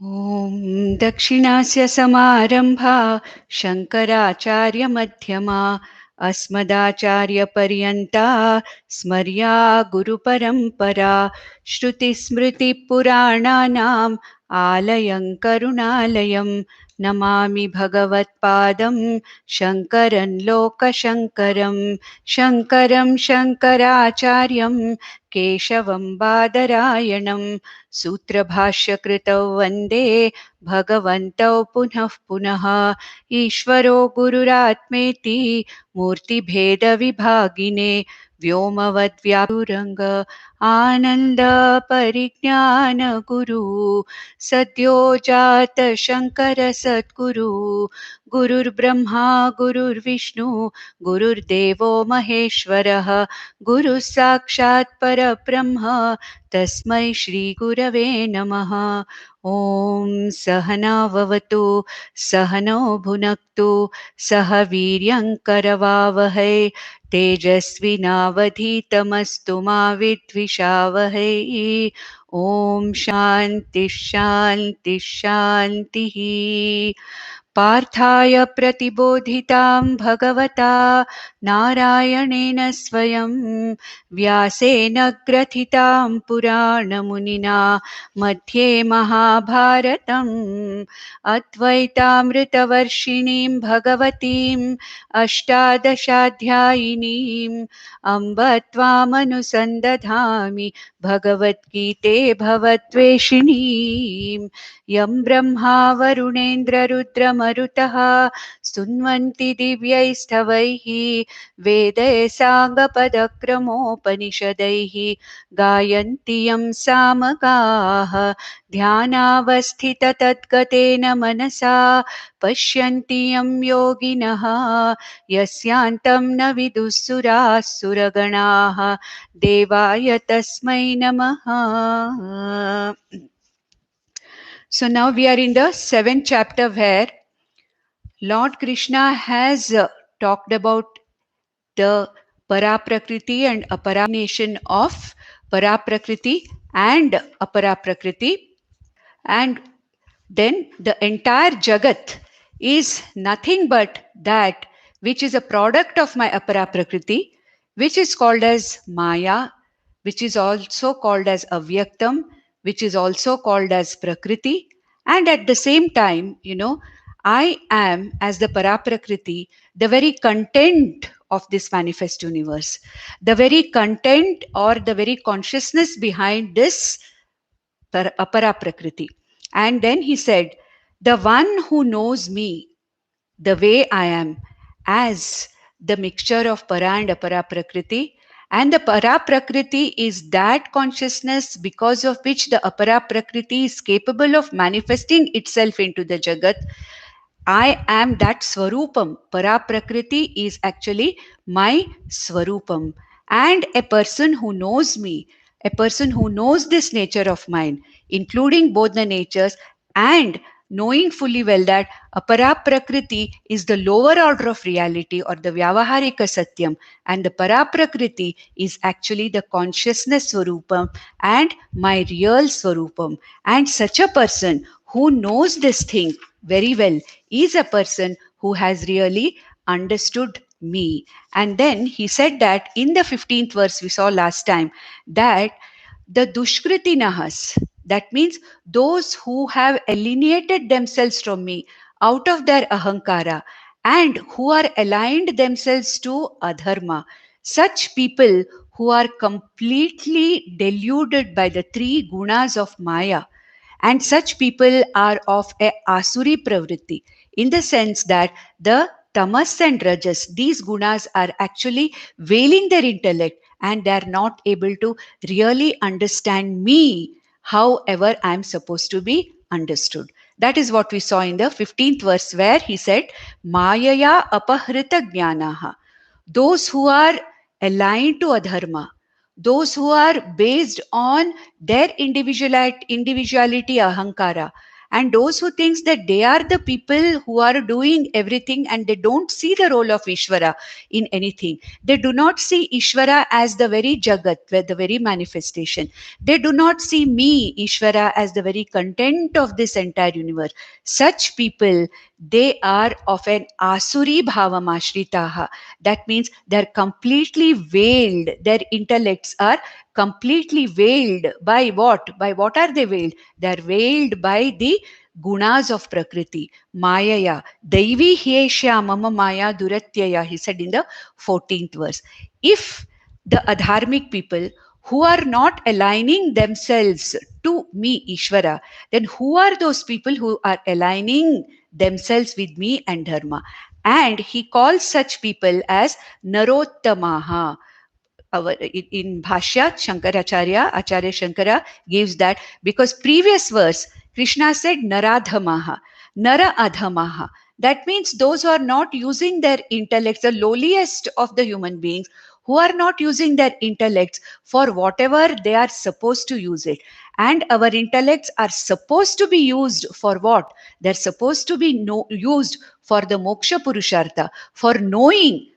ॐ दक्षिणास्य समारम्भा शङ्कराचार्यमध्यमा अस्मदाचार्यपर्यन्ता स्मर्या गुरुपरम्परा श्रुतिस्मृतिपुराणानाम् आलयं करुणालयं नमामि भगवत्पादं शङ्करं लोकशङ्करं शङ्करं शङ्कराचार्यं केशवं बादरायणं सूत्रभाष्यकृतौ वन्दे भगवन्तौ पुनः पुनः ईश्वरो गुरुरात्मेति मूर्तिभेदविभागिने व्योमवद्व्यापुरङ्ग आनन्दपरिज्ञानगुरु सद्यो जात शङ्कर सद्गुरु गुरुर्ब्रह्मा गुरुर्विष्णु गुरुर्देवो महेश्वरः गुरुः साक्षात् परब्रह्म तस्मै श्रीगुरवे नमः। ॐ सहनाववतु सहनौ भुनक्तु सह वीर्यङ्करवावहै तेजस्विनावधीतमस्तु मा विद्विषावहै। ॐ शान्तिः शान्तिः शान्तिः। पार्थाय प्रतिबोधितां भगवता नारायणेन स्वयं व्यासेन ग्रथितां पुराणमुनिना मध्ये महाभारतम् अद्वैतामृतवर्षिणीं भगवतीम् अष्टादशाध्यायिनीम् अम्ब त्वामनुसन्दधामि भगवद्गीते भवद्वेषिणीम् यं ब्रह्मा वरुणेन्द्ररुद्रमरुतः स्तुन्वन्ति दिव्यैस्तवैः वेदैः साङ्गपदक्रमोपनिषदैः गायन्ति यं सामगाः ध्यानावस्थिततद्गतेन मनसा पश्यन्ति यं योगिनः यस्यान्तं न विदुःसुराः सुरगणाः देवाय तस्मै नमः. So now we are in the 7th chapter where Lord Krishna has talked about the Paraprakriti and Aparanation of Paraprakriti and Aparaprakriti, and then the entire Jagat is nothing but that which is a product of my Aparaprakriti, which is called as Maya, which is also called as Avyaktam, which is also called as Prakriti. And at the same time, I am, as the Paraprakriti, the very content of this manifest universe, the very content or the very consciousness behind this Aparaprakriti. And then he said, the one who knows me the way I am as the mixture of Para and Apara Prakriti, and the Para Prakriti is that consciousness because of which the Apara Prakriti is capable of manifesting itself into the Jagat. I am that Swarupam. Para Prakriti is actually my Swarupam. And a person who knows me, a person who knows this nature of mine, including both the natures, and knowing fully well that Apara Prakriti is the lower order of reality or the Vyavaharika Satyam, and the Para Prakriti is actually the consciousness Swarupam and my real Swarupam. And such a person who knows this thing very well is a person who has really understood me. And then he said that in the 15th verse we saw last time that the Dushkritinahas, that means those who have alienated themselves from me out of their ahankara and who are aligned themselves to adharma, such people who are completely deluded by the three gunas of Maya, and such people are of a asuri pravritti, in the sense that the tamas and rajas, these gunas are actually veiling their intellect and they are not able to really understand me however I am supposed to be understood. That is what we saw in the 15th verse where he said, Mayaya apahrita jnanaha. Those who are aligned to adharma, those who are based on their individuality ahankara, and those who thinks that they are the people who are doing everything and they don't see the role of Ishvara in anything. They do not see Ishvara as the very Jagat, the very manifestation. They do not see me, Ishvara, as the very content of this entire universe. Such people, they are of an Asuri Bhavam Ashritaha. That means they're completely veiled. Their intellects are completely veiled by what? By what are they veiled? They're veiled by the gunas of Prakriti. Mayaya. Daivi hyesha mama maya duratyaya, he said in the 14th verse. If the adharmic people who are not aligning themselves to me, Ishvara, then who are those people who are aligning themselves with me and Dharma? And he calls such people as Narottamaha. In Bhashya, Acharya Shankara gives that, because previous verse, Krishna said Naradhamaha, Nara Adhamaha. That means those who are not using their intellects, the lowliest of the human beings, who are not using their intellects for whatever they are supposed to use it. And our intellects are supposed to be used for what? They're supposed to be used for the moksha purushartha, for knowing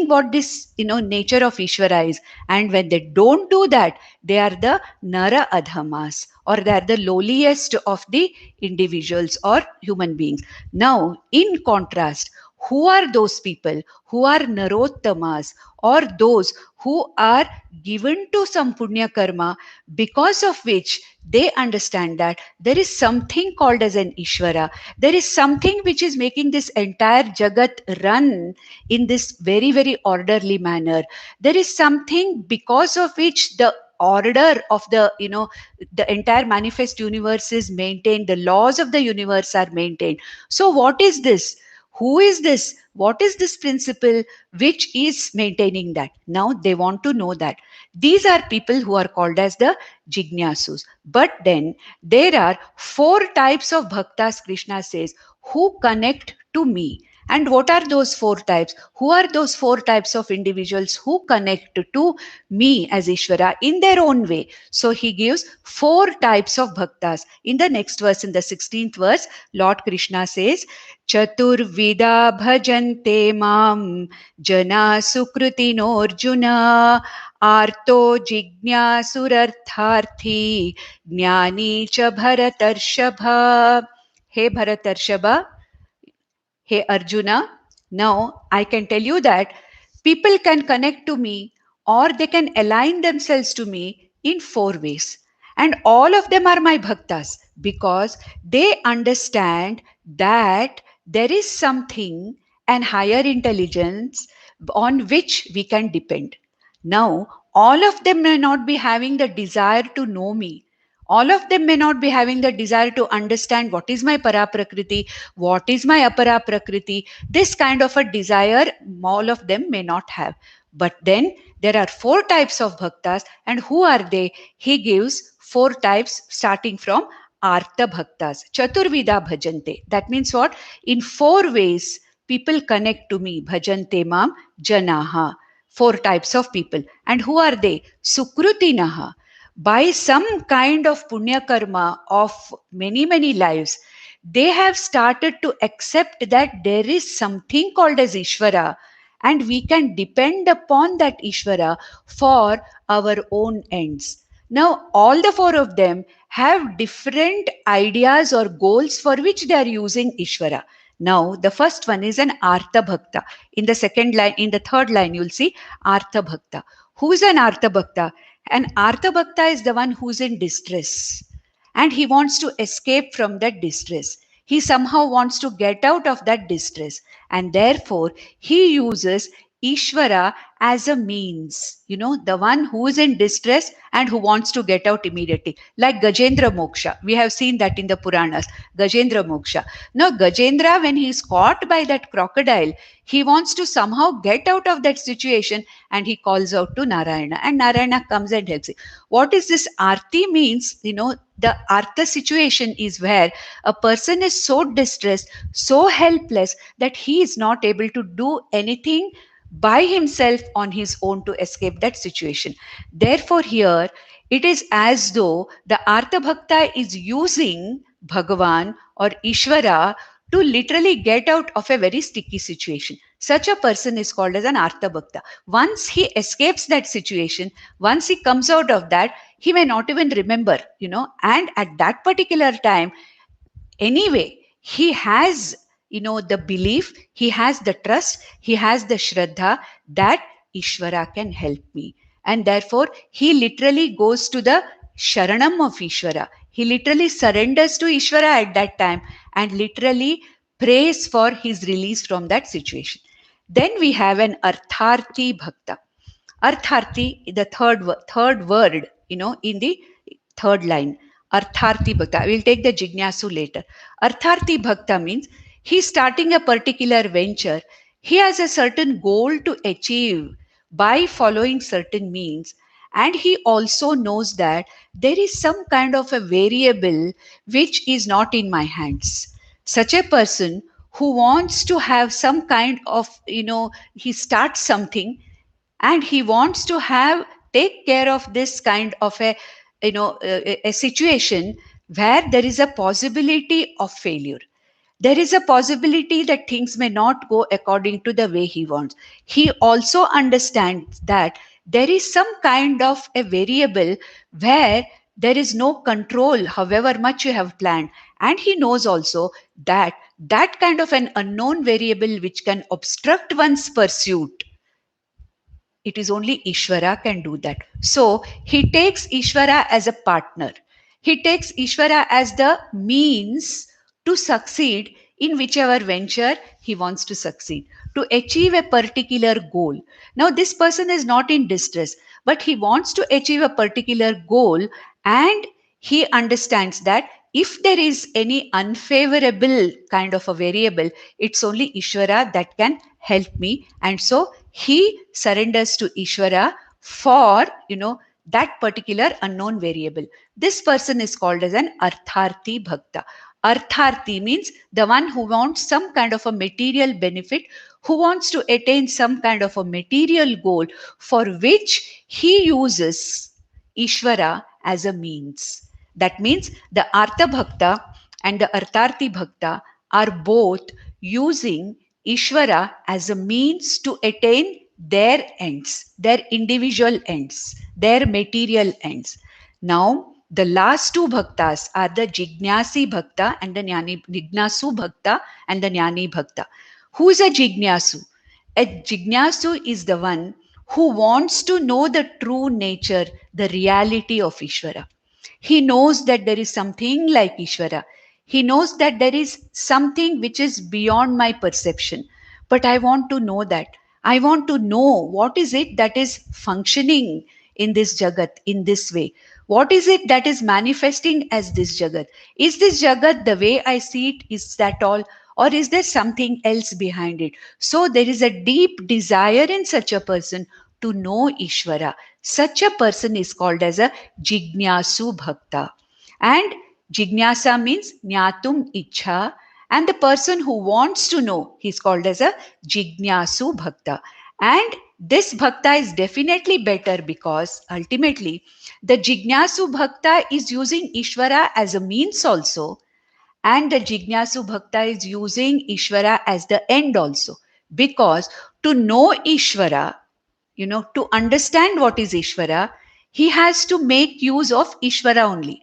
what this nature of Ishvara is. And when they don't do that, they are the Nara Adhamas, or they are the lowliest of the individuals or human beings. Now, in contrast, who are those people who are Narottamas, or those who are given to some punya karma, because of which they understand that there is something called as an Ishvara. There is something which is making this entire Jagat run in this very, very orderly manner. There is something because of which the order of the entire manifest universe is maintained. The laws of the universe are maintained. So what is this? Who is this? What is this principle which is maintaining that? Now they want to know that. These are people who are called as the Jignasus. But then there are four types of bhaktas, Krishna says, who connect to me. And what are those four types? Who are those four types of individuals who connect to me as Ishvara in their own way? So he gives four types of bhaktas. In the next verse, in the 16th verse, Lord Krishna says, Chaturvida bhajante mam jana sukrutino arjuna arto jignasurartharthi jnani cha bharatarshaba. Hey Bharatarshaba, hey Arjuna, now I can tell you that people can connect to me, or they can align themselves to me in four ways. And all of them are my bhaktas, because they understand that there is something, an higher intelligence, on which we can depend. Now, all of them may not be having the desire to know me. All of them may not be having the desire to understand what is my Paraprakriti, what is my Apara Prakriti. This kind of a desire, all of them may not have. But then there are four types of bhaktas, and who are they? He gives four types starting from Artha Bhaktas. Chaturvida Bhajante. That means what? In four ways, people connect to me. Bhajante Mam Janaha. Four types of people. And who are they? Sukrutinaha. By some kind of punya karma of many, many lives, they have started to accept that there is something called as Ishvara, and we can depend upon that Ishvara for our own ends. Now, all the four of them have different ideas or goals for which they are using Ishvara. Now, the first one is an Artha Bhakta. In the second line, in the third line, you'll see Artha Bhakta. Who is an Artha Bhakta? An Artha Bhakta is the one who's in distress, and he wants to escape from that distress. He somehow wants to get out of that distress, and therefore he uses Ishvara as a means, the one who is in distress and who wants to get out immediately. Like Gajendra Moksha. We have seen that in the Puranas, Gajendra Moksha. Now, Gajendra, when he is caught by that crocodile, he wants to somehow get out of that situation, and he calls out to Narayana, and Narayana comes and helps him. What is this Arti means? The Artha situation is where a person is so distressed, so helpless, that he is not able to do anything by himself on his own to escape that situation. Therefore, here it is as though the Artha Bhakta is using Bhagavan or Ishvara to literally get out of a very sticky situation. Such a person is called as an Artha Bhakta. Once he escapes that situation, once he comes out of that, he may not even remember, and at that particular time, anyway, he has, the belief, he has the trust, he has the Shraddha that Ishvara can help me. And therefore, he literally goes to the Sharanam of Ishvara. He literally surrenders to Ishvara at that time and literally prays for his release from that situation. Then we have an Artharthi Bhakta. Artharthi, the third word, in the third line. Artharthi Bhakta. We'll take the Jignasu later. Artharthi Bhakta means he's starting a particular venture. He has a certain goal to achieve by following certain means. And he also knows that there is some kind of a variable which is not in my hands. Such a person who wants to have some kind of, he starts something and he wants to have take care of this kind of a situation where there is a possibility of failure. There is a possibility that things may not go according to the way he wants. He also understands that there is some kind of a variable where there is no control however much you have planned, and he knows also that that kind of an unknown variable which can obstruct one's pursuit, it is only Ishvara can do that. So he takes Ishvara as a partner. He takes Ishvara as the means to succeed in whichever venture he wants to succeed, to achieve a particular goal. Now, this person is not in distress, but he wants to achieve a particular goal, and he understands that if there is any unfavorable kind of a variable, it's only Ishvara that can help me. And so he surrenders to Ishvara for, that particular unknown variable. This person is called as an Artharthi Bhakta. Artharthi means the one who wants some kind of a material benefit, who wants to attain some kind of a material goal for which he uses Ishvara as a means. That means the Artha Bhakta and the Artharthi Bhakta are both using Ishvara as a means to attain their ends, their individual ends, their material ends. Now, the last two bhaktas are the Jignasi Bhakta and the Jignasu Bhakta and the Jnani Bhakta. Who is a Jignasu? A Jignasu is the one who wants to know the true nature, the reality of Ishvara. He knows that there is something like Ishvara. He knows that there is something which is beyond my perception. But I want to know that. I want to know what is it that is functioning in this Jagat in this way. What is it that is manifesting as this Jagat? Is this Jagat the way I see it? Is that all? Or is there something else behind it? So there is a deep desire in such a person to know Ishvara. Such a person is called as a Jignasu Bhakta. And Jignasa means Jnatum Ichha. And the person who wants to know, he's called as a Jignasu Bhakta. And this Bhakta is definitely better because ultimately the Jignasu Bhakta is using Ishvara as a means also. And the Jignasu Bhakta is using Ishvara as the end also. Because to know Ishvara, to understand what is Ishvara, he has to make use of Ishvara only.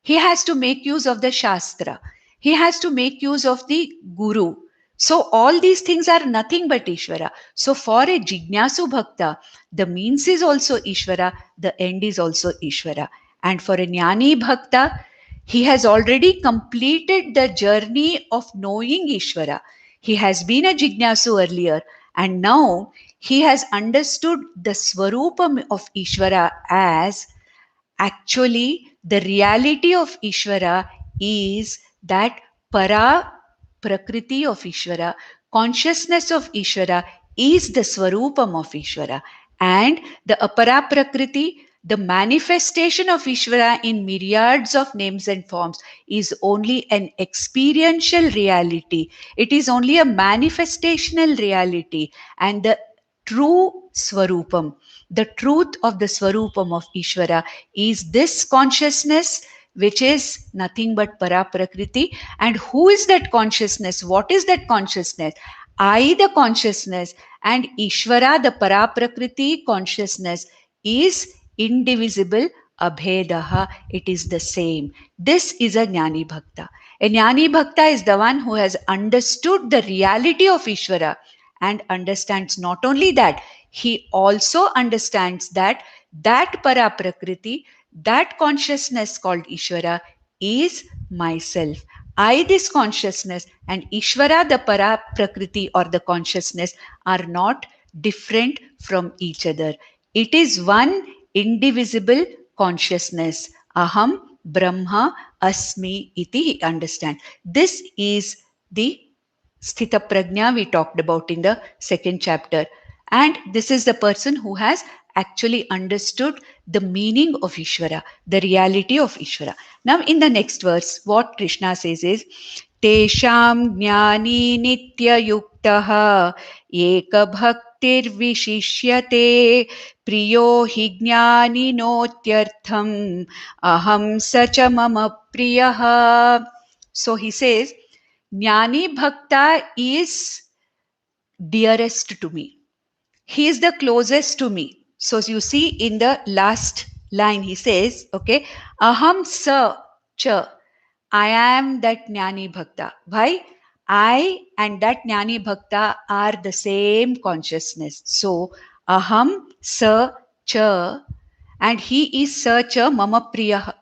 He has to make use of the Shastra. He has to make use of the Guru. So all these things are nothing but Ishvara. So for a Jignasu Bhakta, the means is also Ishvara, the end is also Ishvara. And for a Jnani Bhakta, he has already completed the journey of knowing Ishvara. He has been a Jignasu earlier, and now he has understood the Swarupam of Ishvara as actually the reality of Ishvara is that Para Prakriti of Ishvara, consciousness of Ishvara is the Swarupam of Ishvara. And the Apara Prakriti, the manifestation of Ishvara in myriads of names and forms, is only an experiential reality. It is only a manifestational reality. And the true Swarupam, the truth of the Swarupam of Ishvara is this consciousness which is nothing but para prakriti. And who is that consciousness? What is that consciousness? I, the consciousness, and Ishvara, the para prakriti consciousness, is indivisible, abhedaha. It is the same. This is a Jnani Bhakta. A Jnani Bhakta is the one who has understood the reality of Ishvara and understands not only that, he also understands that that para prakriti, that consciousness called Ishvara, is myself. I, this consciousness, and Ishvara, the para prakriti or the consciousness, are not different from each other. It is one indivisible consciousness. Aham Brahma Asmi iti, he understands. This is the Sthita Prajna we talked about in the second chapter. And this is the person who has actually understood the meaning of Ishvara, the reality of Ishvara. Now, in the next verse, what Krishna says is, Tesham jnani nitya yuktaha eka bhaktir vishishyate priyo hi jnani notyartham aham sacha mama priyaha. So he says, Jnani Bhakta is dearest to me. He is the closest to me. So you see in the last line, he says, okay, Aham sa cha. I am that Jnani Bhakta. Why? I and that Jnani Bhakta are the same consciousness. So, Aham sa cha, and he is sa cha mama priya.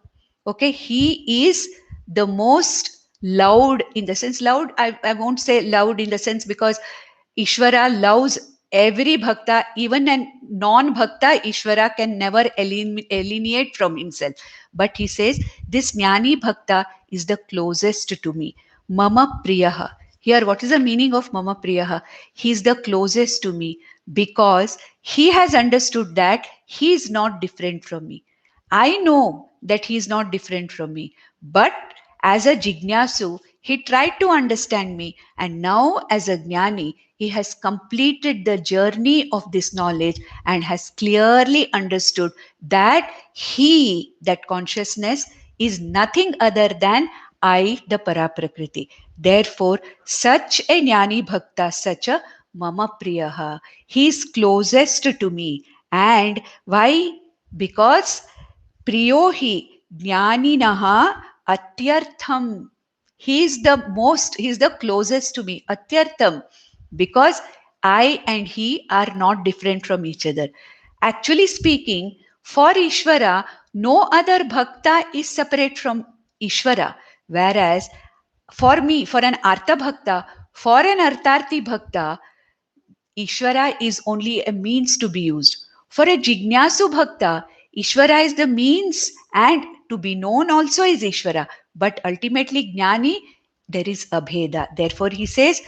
Okay, he is the most loud, in the sense loud, I won't say loud in the sense, because Ishvara loves every bhakta, even a non-bhakta, Ishvara can never alienate from himself. But he says, this Jnani Bhakta is the closest to me. Mama Priyaha. Here, what is the meaning of Mama Priyaha? He is the closest to me because he has understood that he is not different from me. I know that he is not different from me, but as a Jignasu, he tried to understand me, and now as a Jnani, he has completed the journey of this knowledge and has clearly understood that he, that consciousness, is nothing other than I, the Paraprakriti. Therefore, such a Jnani Bhakta, such a Mama Priyaha, he is closest to me. And why? Because Priyo hi jnaninaha atyartham. He is the most, he is the closest to me. Atyartham. Because I and he are not different from each other. Actually speaking, for Ishvara, no other bhakta is separate from Ishvara. Whereas for me, for an Artha Bhakta, for an Artharthi Bhakta, Ishvara is only a means to be used. For a Jignasu Bhakta, Ishvara is the means, and to be known also is Ishvara. But ultimately, Jnani, there is Abheda. Therefore, he says,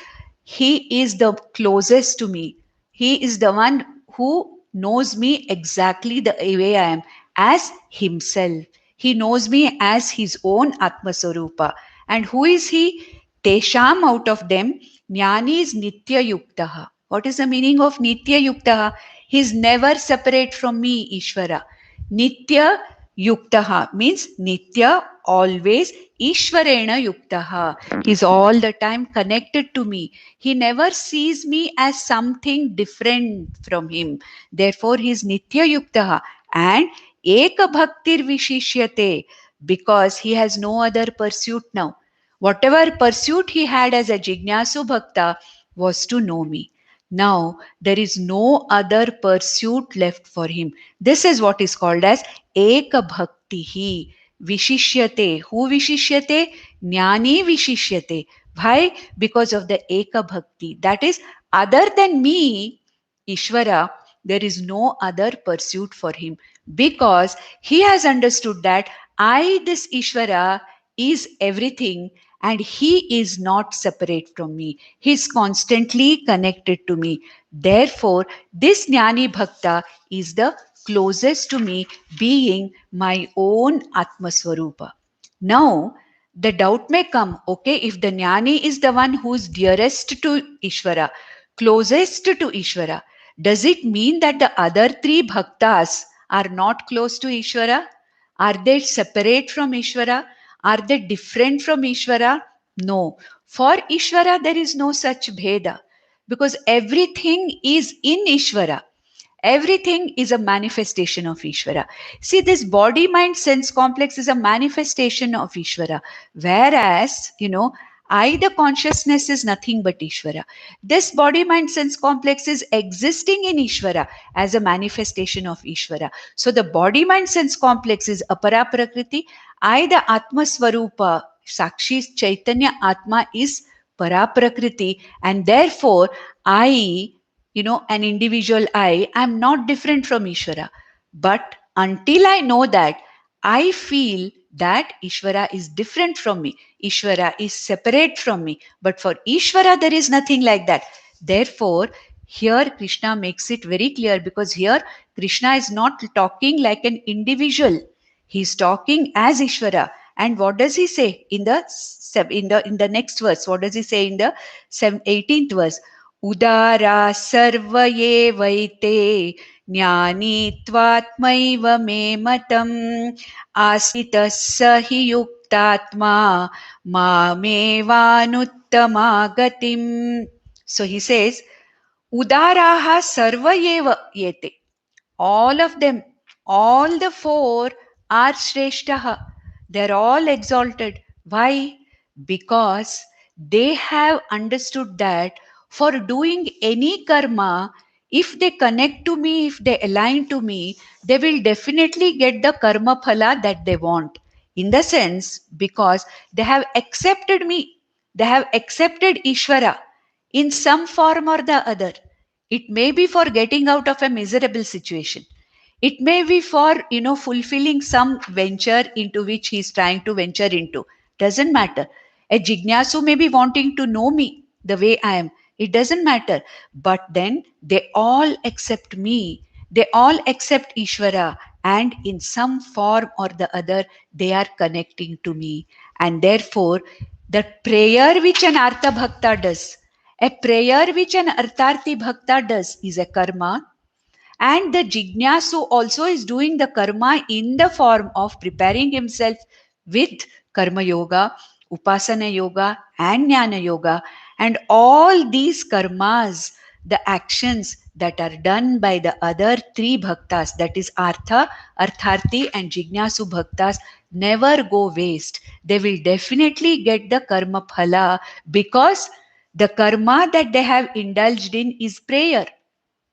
he is the closest to me. He is the one who knows me exactly the way I am, as himself. He knows me as his own Atma Swarupa. And who is he? Tesham, out of them, Jnani is Nitya Yuktaha. What is the meaning of Nitya Yuktaha? He is never separate from me, Ishvara. Nitya Yuktaha means Nitya, always, Ishvarena Yuktaha. He is all the time connected to me. He never sees me as something different from him. Therefore, he is Nitya Yuktaha. And Eka Bhaktir Vishishyate, because he has no other pursuit now. Whatever pursuit he had as a Jignasu Bhakta was to know me. Now there is no other pursuit left for him. This is what is called as Eka Bhaktihi Vishishyate. Who Vishishyate? Jnani Vishishyate. Why? Because of the Eka Bhakti. That is, other than me, Ishvara, there is no other pursuit for him, because he has understood that I, this Ishvara, is everything, and he is not separate from me. He is constantly connected to me. Therefore, this Jnani Bhakta is the closest to me, being my own Atma Swarupa. Now, the doubt may come, okay, if the Jnani is the one who is dearest to Ishvara, closest to Ishvara, does it mean that the other three bhaktas are not close to Ishvara? Are they separate from Ishvara? Are they different from Ishvara? No. For Ishvara, there is no such bheda because everything is in Ishvara. Everything is a manifestation of Ishvara. See, this body mind sense complex is a manifestation of Ishvara. Whereas, I, the consciousness, is nothing but Ishvara. This body mind sense complex is existing in Ishvara as a manifestation of Ishvara. So the body mind sense complex is apara prakriti. I, the Atma Swarupa, Sakshi Chaitanya Atma, is para prakriti, and therefore I, an individual I'm not different from Ishvara. But until I know that, I feel that Ishvara is different from me. Ishvara is separate from me. But for Ishvara, there is nothing like that. Therefore, here Krishna makes it very clear, because here Krishna is not talking like an individual. He's talking as Ishvara. And what does he say in the next verse? What does he say in the 18th verse? उदारा सर्व एवैते ज्ञानी त्वात्मैव मे मतम् आस्थितः स हि युक्तात्मा मामेवानुत्तमा गतिम्. So he says, Udaraha sarva eva yete. All of them, all the four are Shreshtaha. They're all exalted. Why? Because they have understood that for doing any karma, if they connect to me, if they align to me, they will definitely get the karma phala that they want. In the sense, because they have accepted me, they have accepted Ishvara in some form or the other. It may be for getting out of a miserable situation. It may be for, fulfilling some venture into which he is trying to venture into. Doesn't matter. A jignasu may be wanting to know me the way I am. It doesn't matter. But then they all accept me. They all accept Ishvara. And in some form or the other, they are connecting to me. And therefore, the prayer which an Artha Bhakta does, a prayer which an Artharthi Bhakta does, is a karma, and the Jignasu also is doing the karma in the form of preparing himself with Karma Yoga, Upasana Yoga, and Jnana Yoga. And all these karmas, the actions that are done by the other three bhaktas, that is Artha, Artharthi, and Jignasu bhaktas, never go waste. They will definitely get the karma phala, because the karma that they have indulged in is prayer.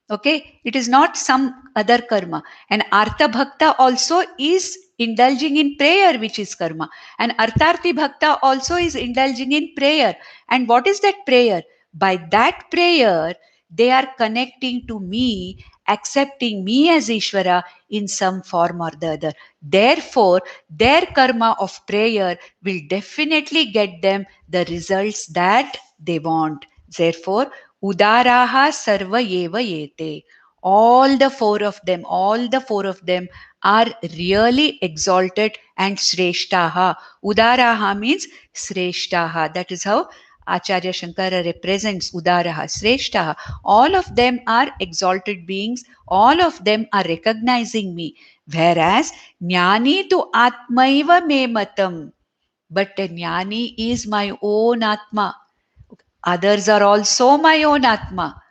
Okay, it is not some other karma. And Artha Bhakta also is indulging in prayer, which is karma. And Artharthi Bhakta also is indulging in prayer. And what is that prayer? By that prayer, they are connecting to me, accepting me as Ishvara in some form or the other. Therefore, their karma of prayer will definitely get them the results that they want. Therefore, Udaraha sarva eva yete. All the four of them are really exalted and sreshtaha. Udaraha means sreshtaha. That is how Acharya Shankara represents Udaraha, sreshtaha. All of them are exalted beings. All of them are recognizing me. Whereas Jnani tu Atmaiva me matam. But Jnani is my own Atma. Others are also my own Atma.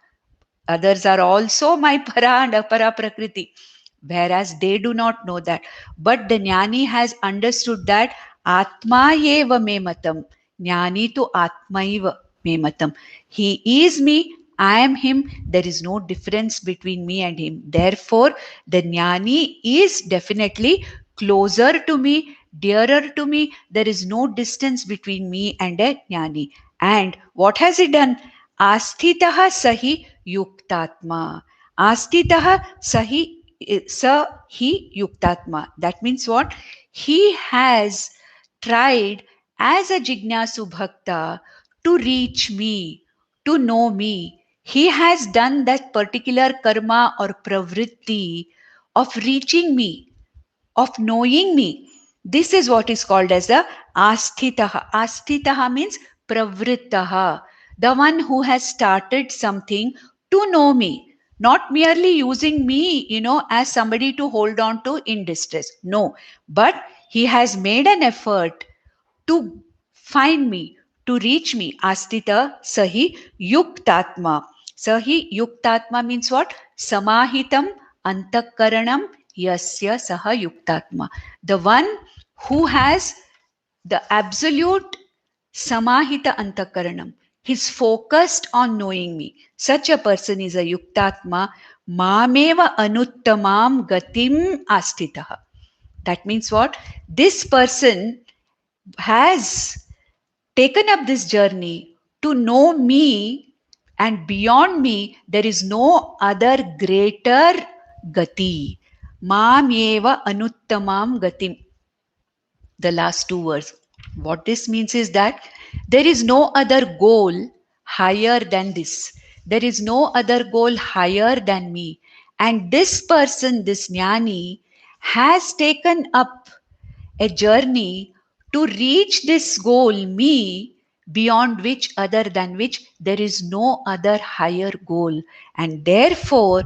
Others are also my para and apara prakriti. Whereas they do not know that. But the Jnani has understood that Atma eva me matam. Jnani to Atma eva me matam. He is me, I am him. There is no difference between me and him. Therefore, the Jnani is definitely closer to me, dearer to me. There is no distance between me and a Jnani. And what has he done? Asthitaha sahi yuktatma. Astitaha sahi sa hi yuktatma. That means what? He has tried as a Jignasu Bhakta to reach me, to know me. He has done that particular karma or pravritti of reaching me, of knowing me. This is what is called as the asthitaha. Asthitaha means pravrittaha, the one who has started something to know me. not merely using me, as somebody to hold on to in distress. No, but he has made an effort to find me, to reach me. Astita sahi yuktatma. Sahi yuktatma means what? Samahitam antakaranam yasya saha yuktatma. The one who has the absolute samahita antakaranam. He's focused on knowing me. Such a person is a yuktatma. Mameva anuttamam gatim astitaha. That means what? This person has taken up this journey to know me, and beyond me there is no other greater gati. Mam eva anuttamam gatim. The last two words. What this means is that there is no other goal higher than this. There is no other goal higher than me. And this person, this jnani, has taken up a journey to reach this goal, me, beyond which, other than which, there is no other higher goal. And therefore,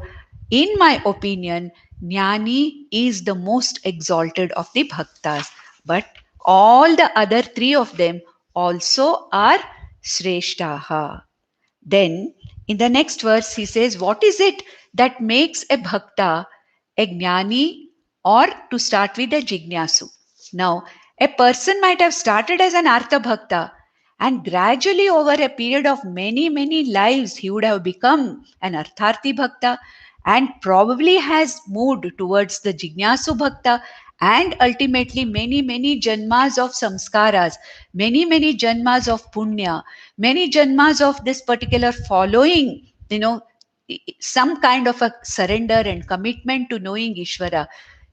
in my opinion, Jnani is the most exalted of the bhaktas. But all the other three of them also are Shreshtaha. Then, in the next verse, he says, what is it that makes a bhakta a jnani, or to start with a jignasu? Now, a person might have started as an artha bhakta, and gradually over a period of many, many lives, he would have become an artharthi bhakta, and probably has moved towards the jignasu bhakta, and ultimately many, many janmas of samskaras, many, many janmas of punya, many janmas of this particular following, some kind of a surrender and commitment to knowing Ishvara,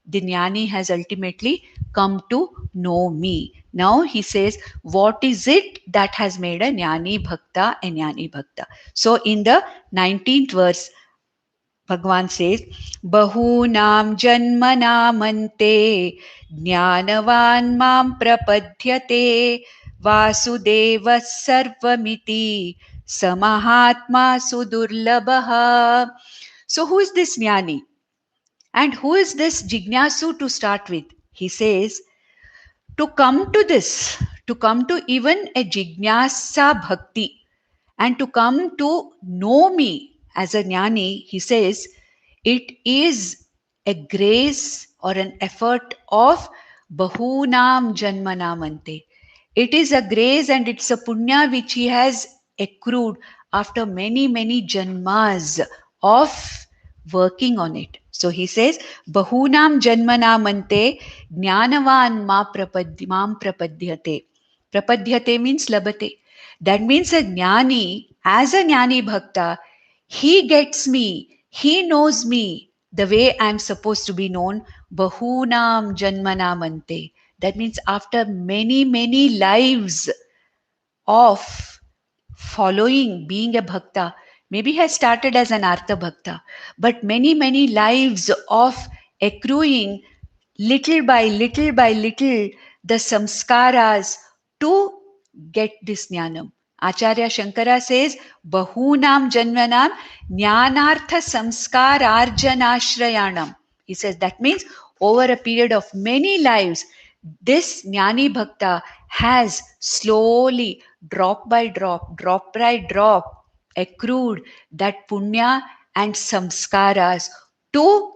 the jnani has ultimately come to know me. Now he says, what is it that has made a jnani bhakta a jnani bhakta? So in the 19th verse, Bhagwan says, Bahunam janmanamante jnanavan mam prapadyate vasudeva sarvamiti samahatma sudurlabha. So who is this jnani? And who is this jignasu to start with? He says, to come to this, to come to even a jignasa bhakti, and to come to know me as a jnani, he says, it is a grace or an effort of bahunam janmanamante. It is a grace and it's a punya which he has accrued after many, many janmas of working on it. So he says, bahunam janmanamante jnanavan mam prapadyate. Prapadyate means labate. That means a jnani, as a jnani bhakta, he gets me, he knows me the way I am supposed to be known. Bahunam janmanamante. That means after many, many lives of following, being a bhakta, maybe has started as an artha bhakta, but many, many lives of accruing little by little the samskaras to get this jnanam. Acharya Shankara says, Bahunam janmanam jnanartha samskararjanashrayanam. He says that means over a period of many lives, this jnani bhakta has slowly, drop by drop, accrued that punya and samskaras to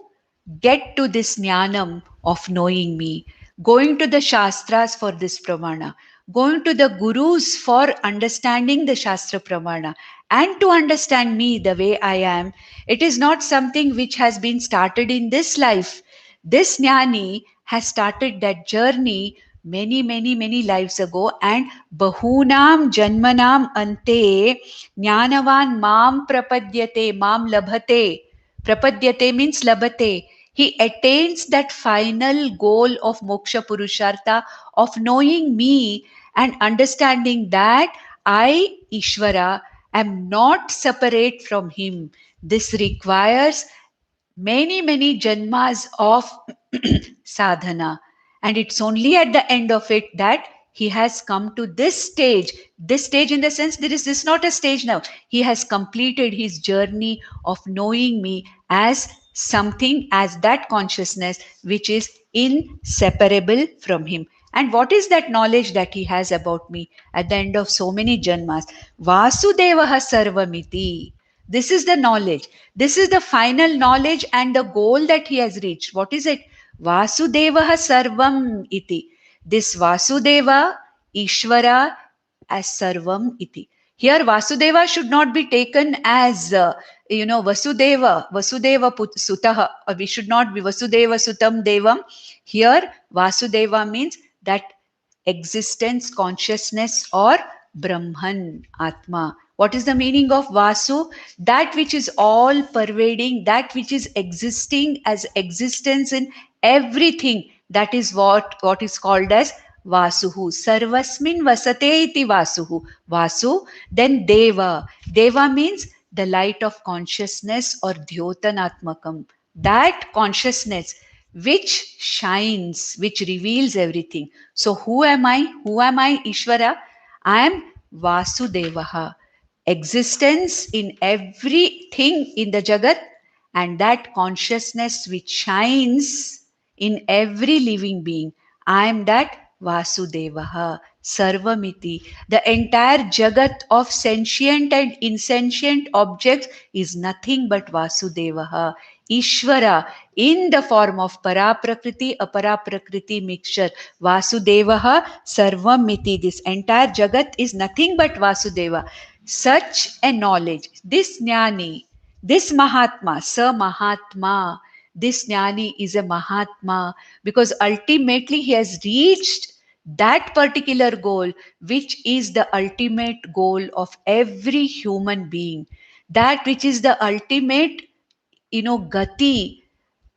get to this jnanam of knowing me, going to the shastras for this pramana, going to the gurus for understanding the shastra pramana, and to understand me the way I am. It is not something which has been started in this life. This jnani has started that journey many, many, many lives ago, and bahunam janmanam ante jnanavan mam prapadyate, mam labhate. Prapadyate means labhate. He attains that final goal of moksha purushartha, of knowing me and understanding that I, Ishvara, am not separate from him. This requires many, many janmas of sadhana. And it's only at the end of it that he has come to this stage in the sense there is this not a stage now. He has completed his journey of knowing me as something, as that consciousness which is inseparable from him. And what is that knowledge that he has about me at the end of so many janmas? Vasudevah sarvamiti. This is the knowledge. This is the final knowledge and the goal that he has reached. What is it? Vasudevah sarvam iti. This Vasudeva, Ishvara as sarvam iti. Here Vasudeva should not be taken as, Vasudeva sutaha. We should not be Vasudeva sutam devam. Here Vasudeva means that existence, consciousness, or Brahman, Atma. What is the meaning of Vasu? That which is all pervading, that which is existing as existence in everything. That is what is called as Vasuhu. Sarvasmin vasate iti Vasuhu. Vasu, then Deva. Deva means the light of consciousness or Dhyotanatmakam. That consciousness which shines, which reveals everything. So who am I? Who am I, Ishvara? I am Vasudevaha. Existence in everything in the Jagat, and that consciousness which shines in every living being. I am that Vasudevaha. Sarvamiti. The entire Jagat of sentient and insentient objects is nothing but Vasudevaha. Ishvara in the form of Paraprakriti, Aparaprakriti mixture. Vasudevaha Sarvamiti. This entire Jagat is nothing but Vasudeva. Such a knowledge, this Jnani, this Mahatma, Sa Mahatma, this Jnani is a Mahatma because ultimately he has reached that particular goal, which is the ultimate goal of every human being. That which is the ultimate, gati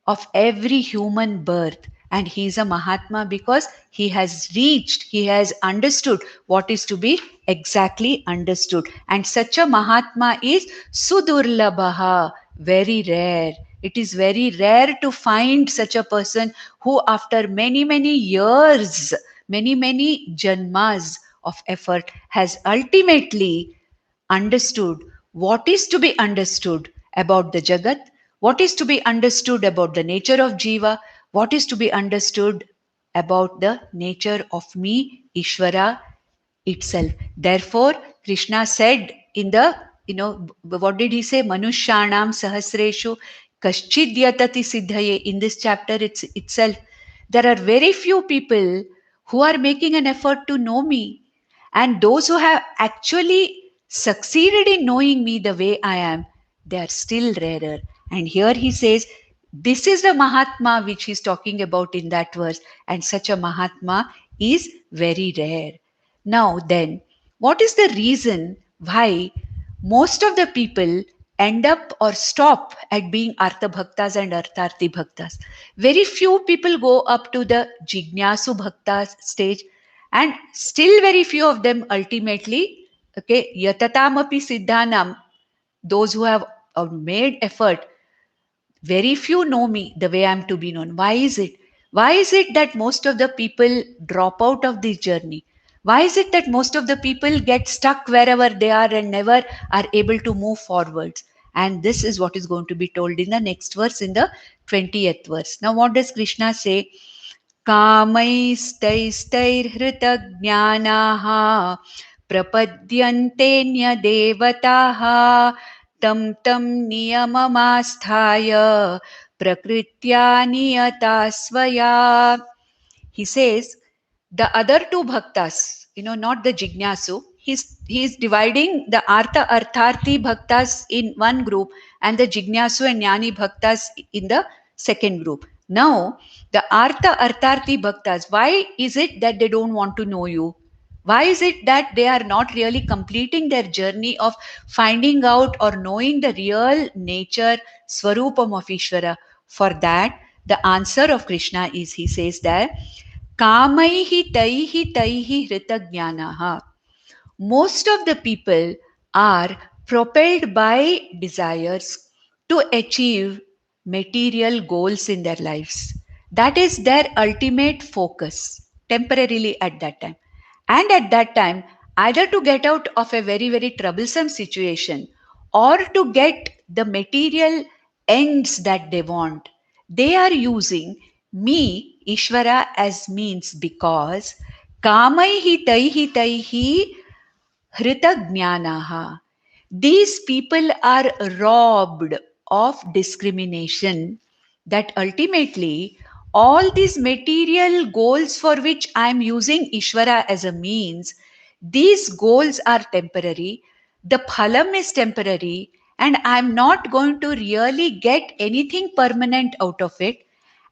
of every human birth. And he is a Mahatma because he has reached, he has understood what is to be exactly understood. And such a Mahatma is Sudurlabhaha, very rare. It is very rare to find such a person who, after many, many years, many, many janmas of effort, has ultimately understood what is to be understood about the Jagat, what is to be understood about the nature of Jiva, what is to be understood about the nature of me, Ishvara itself. Therefore, Krishna said in the, what did he say? Manushyanam sahasreshu kaschid yatati siddhaye. In this chapter itself, there are very few people who are making an effort to know me. And those who have actually succeeded in knowing me the way I am, they are still rarer. And here he says, this is the Mahatma which he's talking about in that verse. And such a Mahatma is very rare. Now, then, what is the reason why most of the people end up or stop at being Artha Bhaktas and Artharthi Bhaktas? Very few people go up to the Jignasu Bhaktas stage, and still very few of them ultimately, Yatatamapi Siddhanam, those who have made effort, very few know me the way I'm to be known. Why is it? Why is it that most of the people drop out of this journey? Why is it that most of the people get stuck wherever they are and never are able to move forwards? And this is what is going to be told in the next verse, in the 20th verse. Now, what does Krishna say? कामैस्तैस्तैर्हृतज्ञानाः प्रपद्यन्तेऽन्यदेवताः तं तं नियममास्थाय प्रकृत्या नियता स्वया. He says the other two bhaktas, not the Jignasu, he's dividing the Artharthi bhaktas in one group and the Jignasu and Jnani bhaktas in the second group. Now, the Artharthi bhaktas, why is it that they don't want to know you? Why is it that they are not really completing their journey of finding out or knowing the real nature, Swarupam of Ishvara? For that, the answer of Krishna is, he says that, Kamaihi taihi taihi hritagyanaha. Most of the people are propelled by desires to achieve material goals in their lives. That is their ultimate focus temporarily at that time. And at that time, either to get out of a very, very troublesome situation or to get the material ends that they want, they are using me, Ishvara, as means, because kamaihi taihi taihi hritagnyanaha. These people are robbed of discrimination, that ultimately all these material goals for which I am using Ishvara as a means, these goals are temporary, the phalam is temporary, and I am not going to really get anything permanent out of it.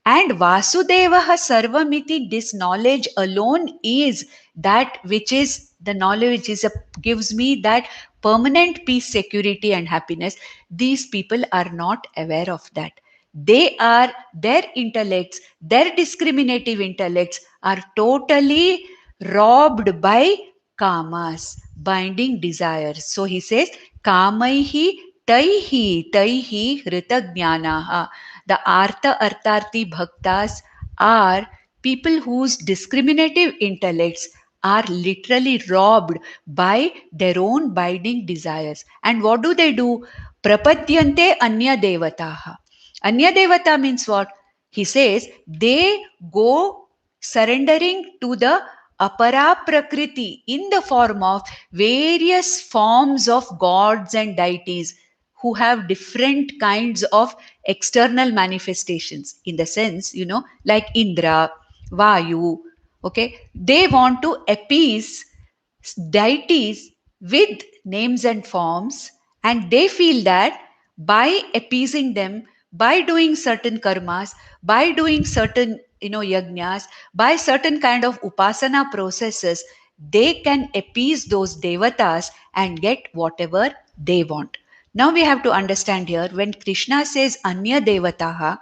And Vasudevaha Sarvamiti, this knowledge alone is that which is the knowledge which is gives me that permanent peace, security, and happiness. These people are not aware of that. They are, their intellects, their discriminative intellects are totally robbed by kamas, binding desires. So he says, kamaihi taihi hritagnyanaha. The Artha Artharthi Bhaktas are people whose discriminative intellects are literally robbed by their own binding desires. And what do they do? Prapadyante Anya Devataha. Anya Devata means what? He says they go surrendering to the apara prakriti in the form of various forms of gods and deities who have different kinds of external manifestations, in the sense, like Indra, Vayu. Okay, they want to appease deities with names and forms, and they feel that by appeasing them, by doing certain karmas, by doing certain yajnas, by certain kind of upasana processes, they can appease those devatas and get whatever they want. Now we have to understand here, when Krishna says Anya Devataha,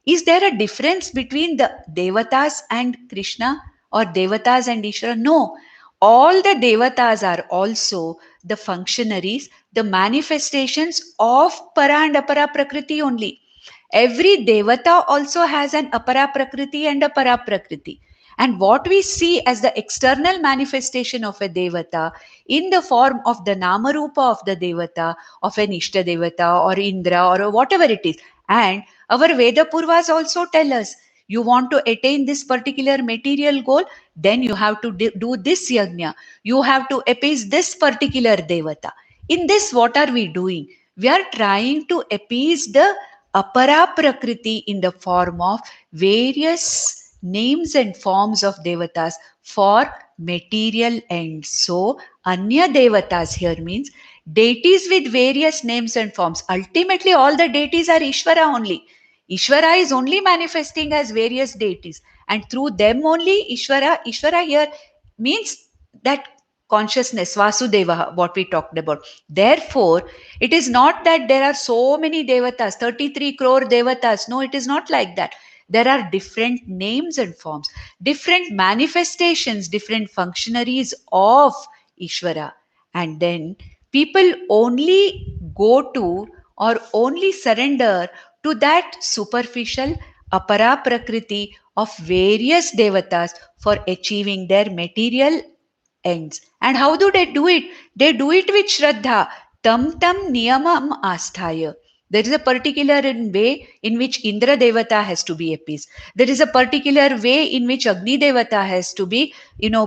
is there a difference between the Devatas and Krishna, or Devatas and Ishvara? No. All the Devatas are also the functionaries, the manifestations of Para and Apara Prakriti only. Every Devata also has an Apara Prakriti and a Para Prakriti. And what we see as the external manifestation of a Devata in the form of the Namarupa of the Devata, of an Ishta Devata or Indra or whatever it is. And our Veda Purvas also tell us, you want to attain this particular material goal, then you have to do this yajna. You have to appease this particular Devata. In this, what are we doing? We are trying to appease the Apara Prakriti in the form of various names and forms of Devatas for material ends. So, Anya Devatas here means deities with various names and forms. Ultimately, all the deities are Ishvara only. Ishvara is only manifesting as various deities, and through them only Ishvara here means that consciousness, Vasudeva, what we talked about. Therefore, it is not that there are so many devatas, 33 crore devatas. No, it is not like that. There are different names and forms, different manifestations, different functionaries of Ishvara. And then people only go to or only surrender to that superficial apara prakriti of various devatas for achieving their material ends. And how do they do it? They do it with Shraddha. Tam tam niyamam asthaya. There is a particular way in which Indra Devata has to be appeased. There is a particular way in which Agni Devata has to be,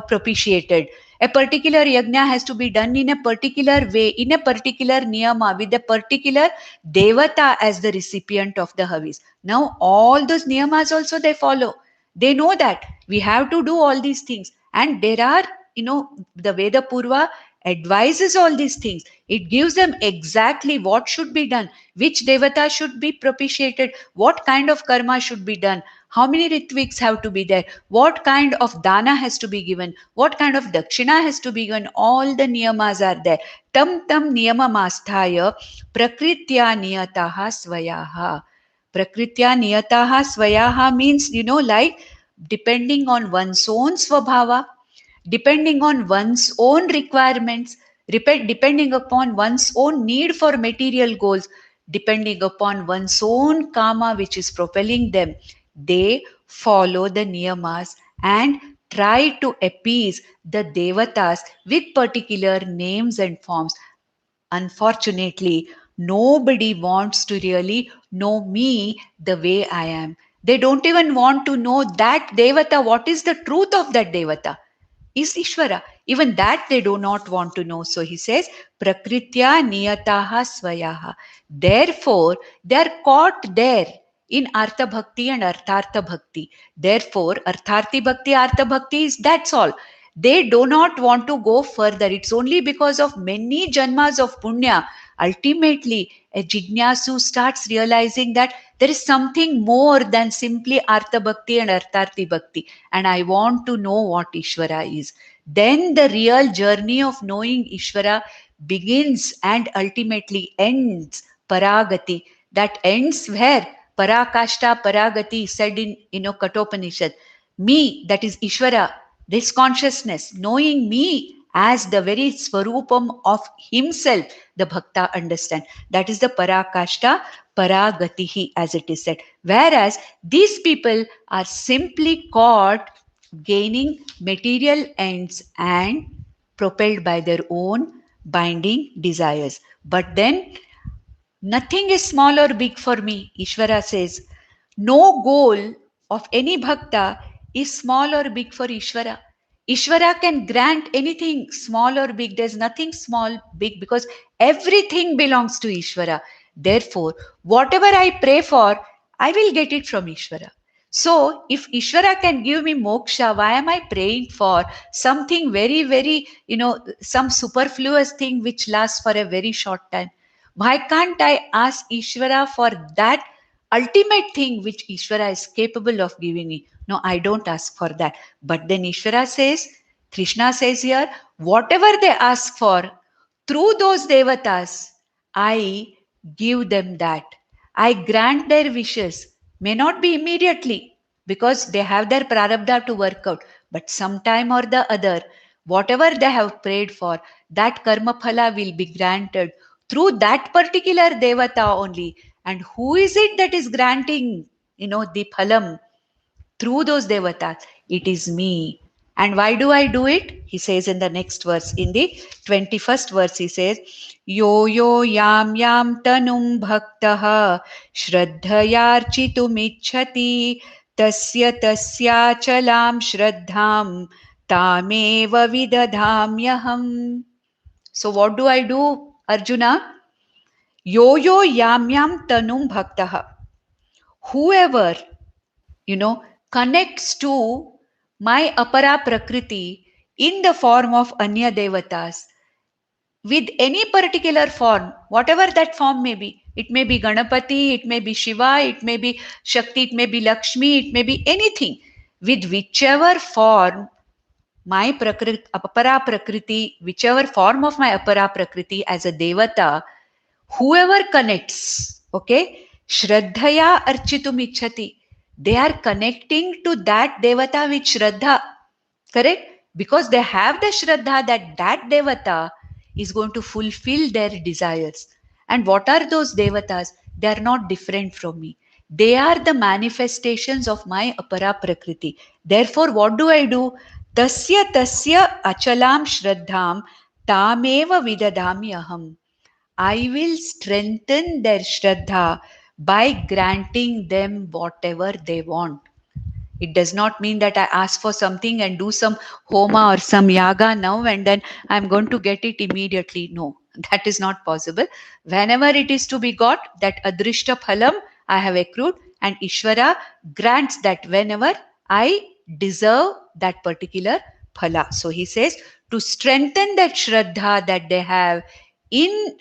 propitiated. A particular yajna has to be done in a particular way, in a particular niyama, with a particular Devata as the recipient of the havis. Now, all those niyamas also they follow. They know that we have to do all these things. And there are, the Veda Purva advises all these things. It gives them exactly what should be done, which devata should be propitiated, what kind of karma should be done, how many ritviks have to be there, what kind of dana has to be given, what kind of dakshina has to be given. All the niyamas are there. Tam tam niyamamasthaya prakritya niyataha svayaha. Prakritya niyataha svayaha means, like depending on one's own svabhava, depending on one's own requirements, depending upon one's own need for material goals, depending upon one's own karma which is propelling them, they follow the niyamas and try to appease the devatas with particular names and forms. Unfortunately, nobody wants to really know me the way I am. They don't even want to know that devata, what is the truth of that devata is Ishvara. Even that they do not want to know. So he says, Prakritya niyataha swayaha. Therefore, they are caught there in Artha Bhakti and Arthartha Bhakti. Therefore, Artharthi Bhakti, Artha Bhakti is that's all. They do not want to go further. It's only because of many janmas of punya. Ultimately, a jignasu starts realizing that there is something more than simply Artha Bhakti and Artharthi Bhakti, and I want to know what Ishvara is. Then the real journey of knowing Ishvara begins and ultimately ends. Paragati. That ends where? Parakashta Paragati said in Katopanishad. Me, that is Ishvara, this consciousness, knowing me as the very swarupam of himself, the bhakta understand. That is the Parakashta Paragatihi, as it is said. Whereas these people are simply caught gaining material ends and propelled by their own binding desires. But then nothing is small or big for me, Ishvara says. No goal of any bhakta is small or big for Ishvara. Ishvara can grant anything small or big. There's nothing small, big, because everything belongs to Ishvara. Therefore, whatever I pray for, I will get it from Ishvara. So, if Ishvara can give me moksha, why am I praying for something very, very, some superfluous thing which lasts for a very short time? Why can't I ask Ishvara for that ultimate thing which Ishvara is capable of giving me? No, I don't ask for that. But then Ishvara says, Krishna says here, whatever they ask for, through those devatas, I give them that. I grant their wishes. May not be immediately because they have their prarabdha to work out, but sometime or the other, whatever they have prayed for, that karma phala will be granted through that particular devata only. And who is it that is granting, the phalam? Through those devatas, it is me. And why do I do it? He says in the next verse, in the 21st verse, he says, Yo yo yam yam tanum bhaktaha shraddhayarchitumicchati tasya tasya chalam shraddham tameva vidadhamyaham. So what do I do, Arjuna? Yo yo yam yam tanum bhaktaha. Whoever, connects to my apara prakriti in the form of anya devatas with any particular form, whatever that form may be. It may be Ganapati, it may be Shiva, it may be Shakti, it may be Lakshmi, it may be anything. With whichever form my apara prakriti, whichever form of my apara prakriti as a devata, whoever connects, okay, Shraddhaya Architum Ichhati, they are connecting to that devata with Shraddha, correct? Because they have the Shraddha that that devata is going to fulfill their desires. And what are those devatas? They are not different from me. They are the manifestations of my apara prakriti. Therefore, what do I do? Tasya tasya achalam shraddham tameva vidadami aham. I will strengthen their Shraddha by granting them whatever they want. It does not mean that I ask for something and do some homa or some yaga now and then I'm going to get it immediately. No, that is not possible. Whenever it is to be got, that adrishta phalam I have accrued, and Ishvara grants that whenever I deserve that particular phala. So he says to strengthen that shraddha that they have in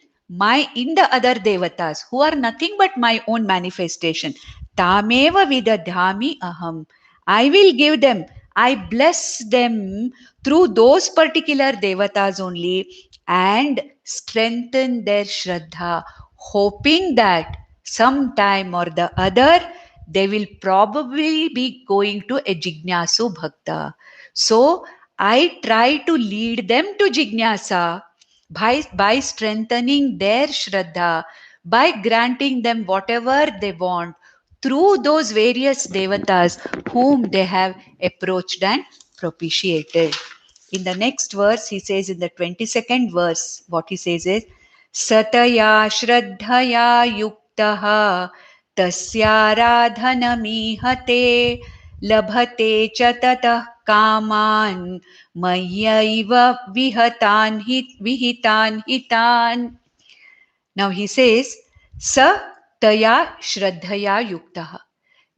in the other devatas who are nothing but my own manifestation. Tameva vidadhami aham. I will give them, I bless them through those particular devatas only and strengthen their shraddha, hoping that sometime or the other they will probably be going to a jignasu bhakta. So I try to lead them to jignasa by strengthening their shraddha, by granting them whatever they want through those various devatas whom they have approached and propitiated. In the next verse, he says, in the 22nd verse, what he says is, Sataya Shraddhaya Yuktaha Tasyaradhanamihate Labhate Chatatah Kaman Mayaiva Vihitan Hitan. Now he says, Sa Taya Shraddhaya Yuktaha.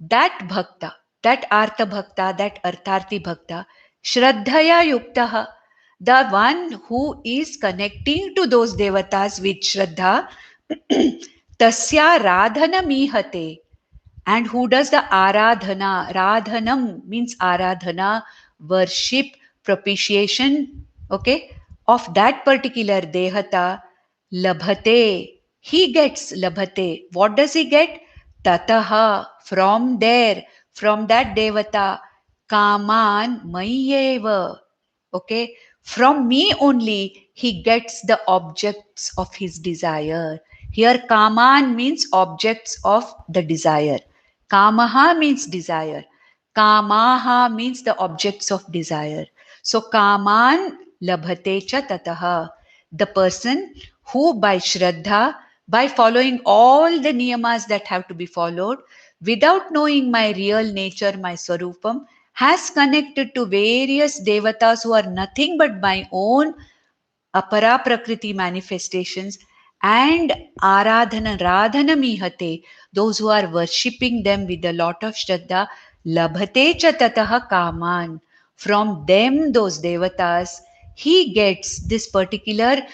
That bhakta, that artha bhakta, that artharthi bhakta, shraddhaya yuktaha, the one who is connecting to those devatas with shraddha, tasya radhana mihate, and who does the aradhana. Radhanam means aradhana, worship, propitiation, okay, of that particular devata, labhate, he gets labhate. What does he get? Tataha, from there, from that devata, kaman mayeva, okay, from me only he gets the objects of his desire. Here kaman means objects of the desire. Kamaha means desire. Kamaha means the objects of desire. So kaman labhate cha tataha. The person who by shraddha, by following all the niyamas that have to be followed, without knowing my real nature, my swarupam, has connected to various devatas who are nothing but my own apara prakriti manifestations, and aradhana, radhana mihate, those who are worshipping them with a lot of shraddha, labhate cha tataha kaman, from them, those devatas, he gets this particular,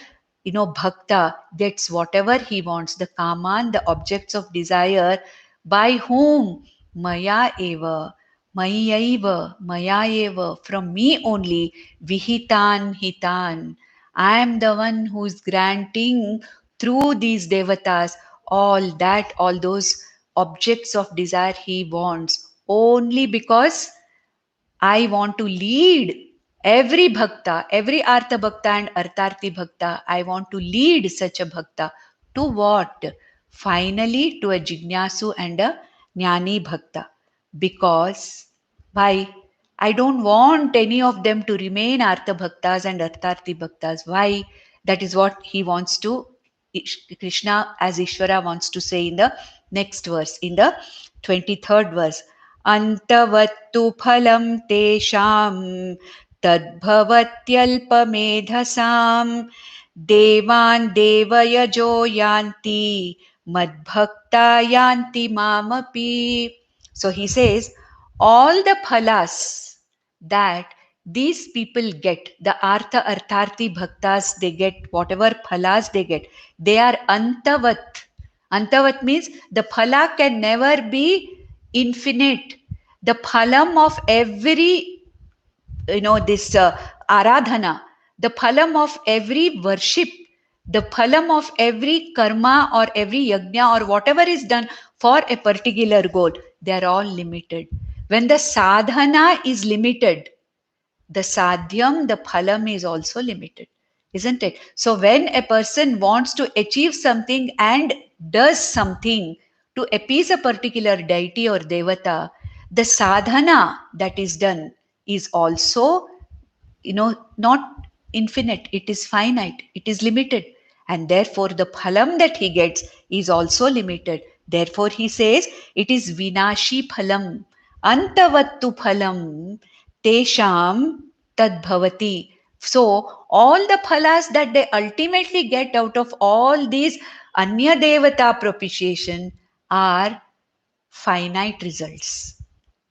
bhakta gets whatever he wants, the kaman, the objects of desire, by whom? Maya eva, mayaiva, maya eva, from me only, vihitan hitan. I am the one who is granting through these devatas all those objects of desire he wants, only because I want to lead every bhakta, every artha bhakta and artharthi bhakta. I want to lead such a bhakta to what? Finally, to a jignasu and a jnani bhakta. Because why? I don't want any of them to remain artha bhaktas and artharthi bhaktas. Why? That is what he wants to, Krishna as Ishvara wants to say in the next verse, in the 23rd verse. अन्तवत्तु फलं तेषां तद्भवत्यल्पमेधसां देवान् देवयजो यान्ति मद्भक्ता यान्ति मामपि. So he says, all the phalas that these people get, the artha artharthi bhaktas, they get whatever phalas they get, they are antavat. Antavat means the phala can never be infinite. The phalam of every, this aradhana, the phalam of every worship, the phalam of every karma or every yajna or whatever is done for a particular goal, they are all limited. When the sadhana is limited, the sadhyam, the phalam is also limited, isn't it? So when a person wants to achieve something and does something to appease a particular deity or devata, the sadhana that is done is also, not infinite. It is finite. It is limited. And therefore the phalam that he gets is also limited. Therefore he says it is vinashi phalam, antavattu phalam, tesham tadbhavati. So all the phalas that they ultimately get out of all these anya devata propitiation are finite results.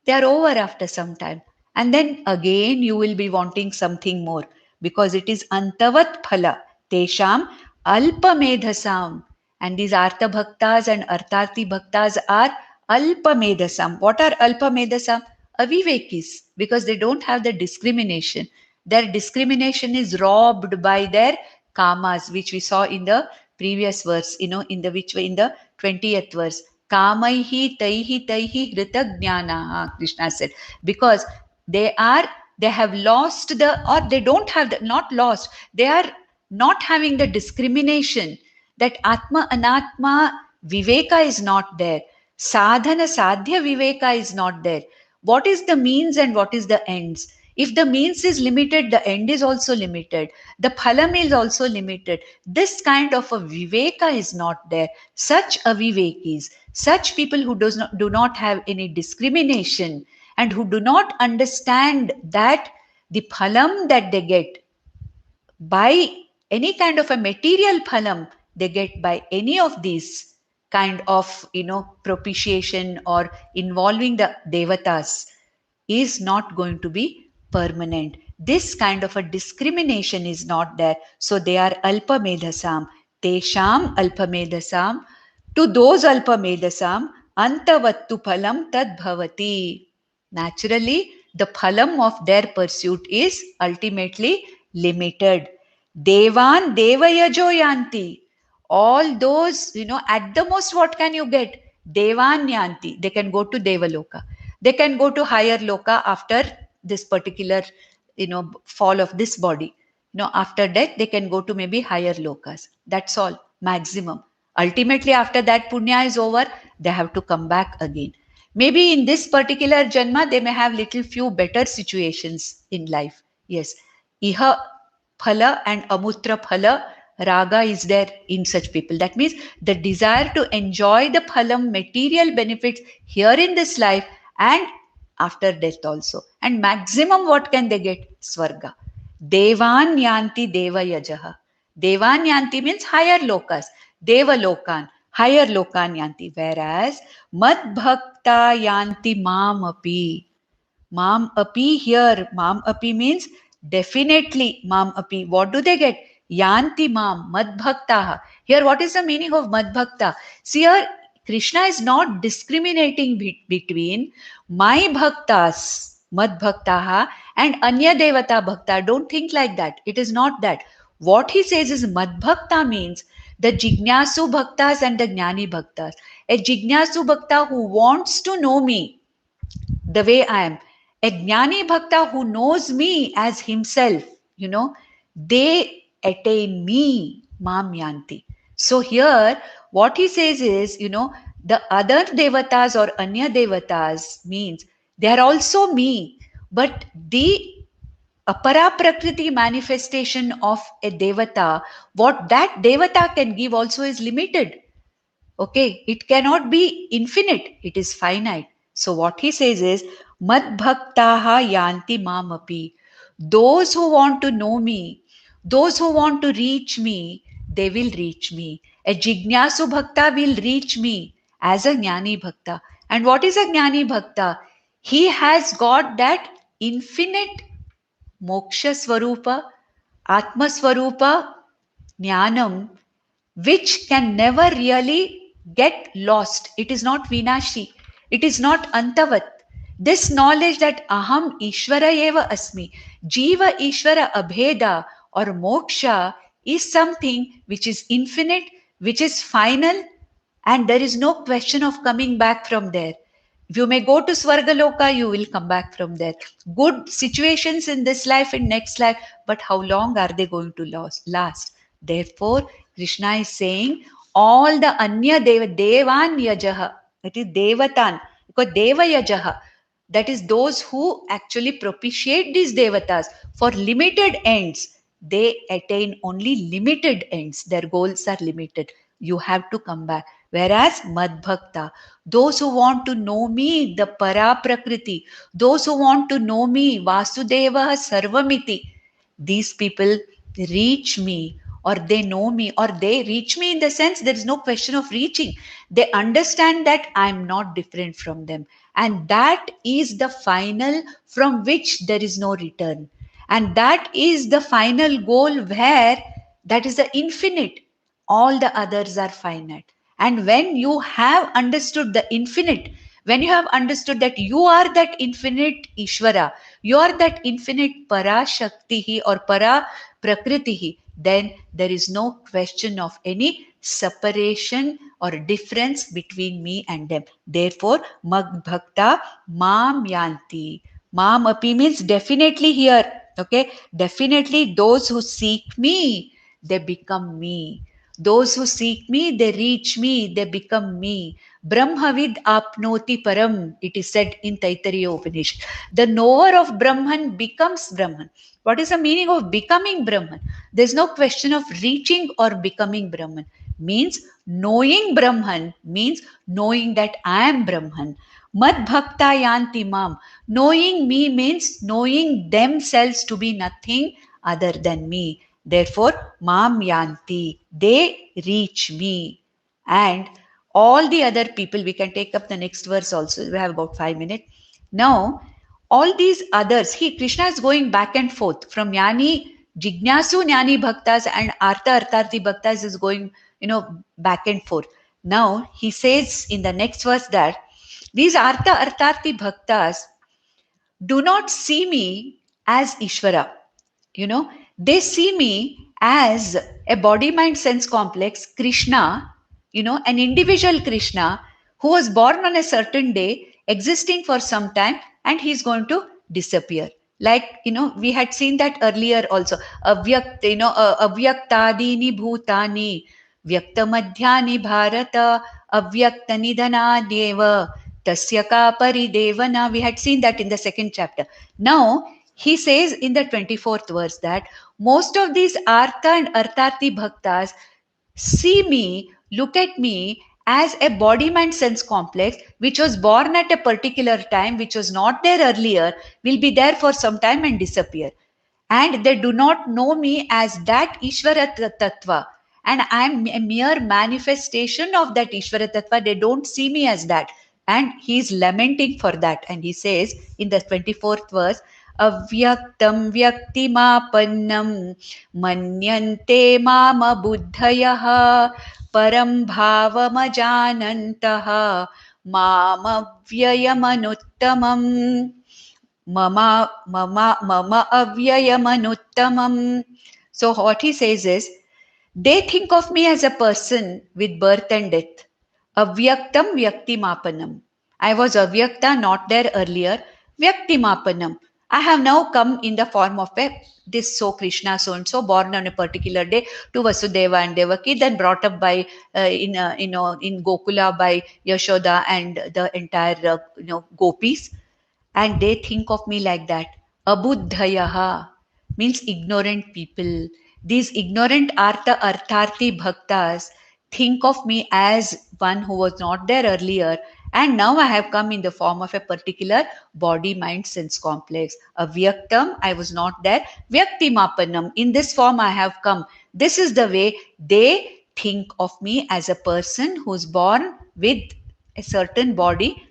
They are over after some time. And then again you will be wanting something more, because it is antavat phala, tesham alpamedhasam. And these artha bhaktas and artharthi bhaktas are alpamedhasam. What are alpamedhasam? Avivekis, because they don't have the discrimination. Their discrimination is robbed by their kamas, which we saw in the previous verse, in the 20th verse. Kamaihi taihi taihi hrita Krishna said, because they have lost or they don't have not lost, they are not having the discrimination, that atma anatma viveka is not there, sadhana sadhya viveka is not there. What is the means and what is the ends? If the means is limited, the end is also limited. The phalam is also limited. This kind of a viveka is not there. Such avivekis, such people who do not have any discrimination and who do not understand that the phalam that they get by any kind of a material phalam they get by any of these kind of propitiation or involving the devatas is not going to be permanent. This kind of a discrimination is not there. So they are alpamedhasam. Tesham alpamedhasam. To those alpamedhasam, antavattu phalam tad bhavati. Naturally, the phalam of their pursuit is ultimately limited. Devan devayajo yanti. All those, at the most, what can you get? Devan yanti. They can go to Devaloka. They can go to higher loka after this particular, fall of this body. After death, they can go to maybe higher lokas. That's all, maximum. Ultimately, after that punya is over, they have to come back again. Maybe in this particular janma, they may have little few better situations in life. Yes. Iha phala and amutra phala raga is there in such people. That means the desire to enjoy the phalam material benefits here in this life and after death also. And maximum what can they get? Swarga. Devan yanti deva yajaha. Devan yanti means higher lokas. Deva lokan. Higher lokan yanti. Whereas mad bhakta yanti mam api. Mam api here. Mam api means definitely mam api. What do they get? Yanti mam. Mad bhaktaha. Here what is the meaning of mad bhakta? See here Krishna is not discriminating between my bhaktas, mad bhaktaha, and anya devata bhakta. Don't think like that. It is not that. What he says is mad bhakta means the jignasu bhaktas and the jnani bhaktas. A jignasu bhakta who wants to know me the way I am. A jnani bhakta who knows me as himself, they attain me, mam yanti. So here, what he says is, the other devatas or anya devatas means they are also me, but the apara prakriti manifestation of a devata, what that devata can give also is limited. Okay, it cannot be infinite, it is finite. So what he says is, Mad bhaktaha yanti mamapi. Those who want to know me, those who want to reach me, they will reach me. A jignasu bhakta will reach me as a jnani bhakta. And what is a jnani bhakta? He has got that infinite moksha swarupa, atma swarupa, jnanam, which can never really get lost. It is not vinashi. It is not antavat. This knowledge that aham ishvara eva asmi, jiva ishvara abheda or moksha is something which is infinite, which is final, and there is no question of coming back from there. You may go to Swargaloka, you will come back from there. Good situations in this life and next life, but how long are they going to last? Therefore, Krishna is saying all the anya devan yajaha, it is devatan, because deva yajaha, that is those who actually propitiate these devatas for limited ends. They attain only limited ends. Their goals are limited. You have to come back. Whereas Madbhakta, those who want to know me, the Para Prakriti, those who want to know me, Vasudeva Sarvamiti, these people reach me or they know me or they reach me in the sense there is no question of reaching. They understand that I am not different from them. And that is the final from which there is no return. And that is the final goal where that is the infinite. All the others are finite. And when you have understood the infinite, when you have understood that you are that infinite Ishvara, you are that infinite Para Shakti or Para Prakriti, then there is no question of any separation or difference between me and them. Therefore, Mag Bhakta Mam Yanti. Mam api means definitely here. Okay, definitely those who seek me, they become me. Those who seek me, they reach me, they become me. Brahmavid apnoti param, it is said in Taittiriya Upanishad. The knower of Brahman becomes Brahman. What is the meaning of becoming Brahman? There's no question of reaching or becoming Brahman. Means knowing Brahman means knowing that I am Brahman. Mad bhakta yanti mam. Knowing me means knowing themselves to be nothing other than me. Therefore, mam yanti. They reach me. And all the other people, we can take up the next verse also. We have about 5 minutes. Now, all these others, Krishna is going back and forth from Jnani, Jignasu Jnani Bhaktas and Artha Artharthi Bhaktas is going, back and forth. Now, he says in the next verse that these Artha Artharthi Bhaktas do not see me as Ishvara. They see me as a body mind sense complex Krishna, an individual Krishna who was born on a certain day, existing for some time, and he's going to disappear. Like, we had seen that earlier also. Avyaktadini bhutani, vyaktamadhyani bharata, avyaktanidhanadeva, tasya ka paridevana. We had seen that in the second chapter. Now, he says in the 24th verse that most of these Artha and Artharthi Bhaktas see me, look at me as a body mind sense complex which was born at a particular time, which was not there earlier, will be there for some time and disappear. And they do not know me as that Ishvara Tattva. And I am a mere manifestation of that Ishvara Tattva. They don't see me as that. And he is lamenting for that. And he says in the 24th verse, Avyaktam vyaktimapannam manyante mama buddhayaha param bhavamajanantaha mamavyayamanuttama mama avyayamanuttama. So what he says is, they think of me as a person with birth and death. Avyaktam vyaktimapanam. I was avyakta, not there earlier. Vyaktimapanam. I have now come in the form of this so Krishna so and so, born on a particular day to Vasudeva and Devaki, then brought up by in Gokula by Yashoda and the entire gopis, and they think of me like that. Abuddhayaha means ignorant people. These ignorant Artharthi Bhaktas think of me as one who was not there earlier, and now I have come in the form of a particular body, mind, sense complex. Avyaktam, I was not there. Vyaktimapanam, in this form I have come. This is the way they think of me, as a person who's born with a certain body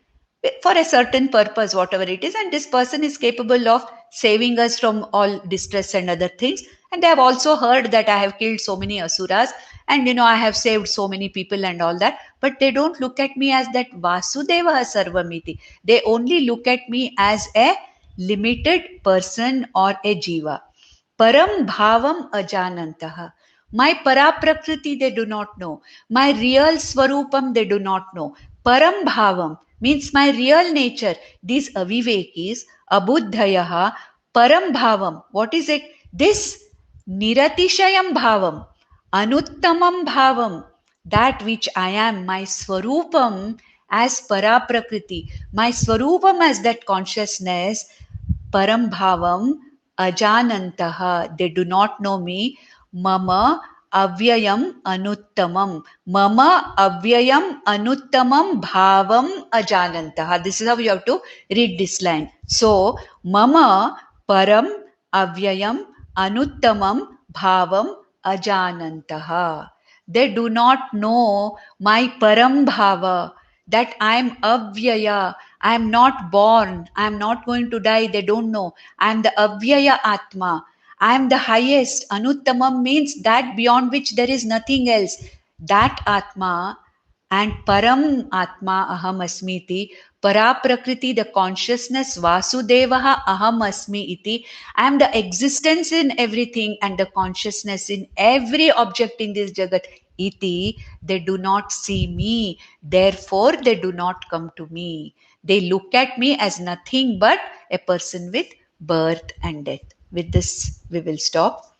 for a certain purpose, whatever it is, and this person is capable of saving us from all distress and other things. And they have also heard that I have killed so many asuras, and I have saved so many people and all that, but they don't look at me as that Vasudeva Sarvamiti. They only look at me as a limited person or a jiva. Param bhavam ajanantaha. My paraprakriti they do not know. My real swarupam they do not know. Param bhavam means my real nature. These avivekis, abuddhayaha, param bhavam. What is it? This niratishayam bhavam, anuttamam bhavam, that which I am, my swarupam as paraprakriti, my swarupam as that consciousness, param bhavam ajanantaha, they do not know me. Mama avyayam anuttamam. Mama avyayam anuttamam bhavam ajanantaha. This is how you have to read this line. So, mama param avyayam anuttamam bhavam ajanantaha. They do not know my param bhava, that I am avyaya, I am not born, I am not going to die. They don't know. I am the avyaya atma. I am the highest. Anuttamam means that beyond which there is nothing else. That atma and param atma aham asmiti, para prakriti, the consciousness, vasudevaha aham asmi iti. I am the existence in everything and the consciousness in every object in this jagat. Iti, they do not see me, therefore they do not come to me. They look at me as nothing but a person with birth and death. With this, we will stop.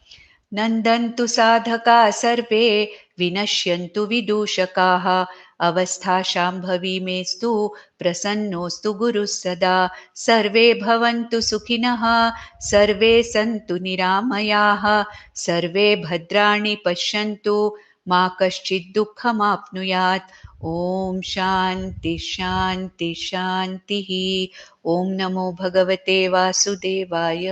Nandantu sadhaka sarve vinashyantu vidushakaha अवस्था शाम्भवी मेस्तु प्रसन्नोऽस्तु गुरुः सदा। सर्वे भवन्तु सुखिनः, सर्वे सन्तु निरामयाः, सर्वे भद्राणि पश्यन्तु, मा कश्चित् दुःखमाप्नुयात्। ॐ शान्ति शान्ति शान्तिः। ॐ नमो भगवते वासुदेवाय।